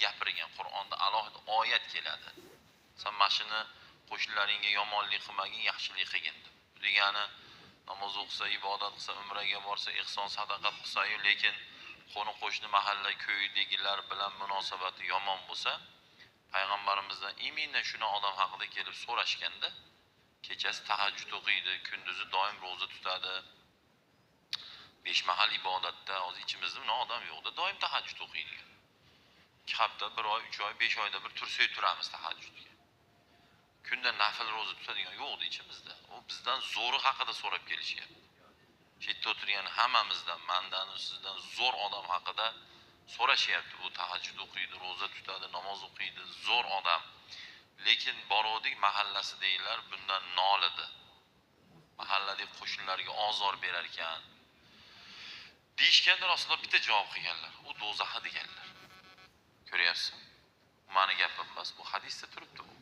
gapirgan. Qur'onda alohida oyat keladi. Sen mashini qo'shnilaringga yomonlik qilmagin, yaxshilik qilgin deb. Bu degani namoz o'qisa, ibodat qilsa, umraga borsa, ihson sadaqat qilsa-yu, lekin qo'ni-qo'shni mahalla ko'yidagilar bilan munosabati yomon bo'lsa, payg'ambarimizdan imindan shuna odam haqida kelib so'rashganda, kechasi tahajjud o'qiydi, kunduzi doim roza tutadi. 5 mahal ibodatda, hozir ichimizda buni odam yo'qda, doim tahajjud o'qiydi. 2 hafta, 1 oy, 3 oy, 5 oyda bir tursak turamiz tahajjudga. Kunda nafil roza tutadigan yo'qdi ichimizda. U bizdan zo'ri haqida so'rab kelishyapti. Chetda o'tirgan hammamizdan, mandan, sizdan zo'r odam haqida so'rashyapti. U tahajjud o'qiydi, roza tutadi, namoz o'qiydi, zo'r odam. Lekin boruvdik mahallasidagilar bundan nolidi. Mahalladagi qo'shnilarga ozor berar ekan. Deyishganda Rasululloh bitta javob qilganlar. U do'zax deganlar. Ko'ryapsizmi? Mani gapim emas, bu hadisda turibdi bu.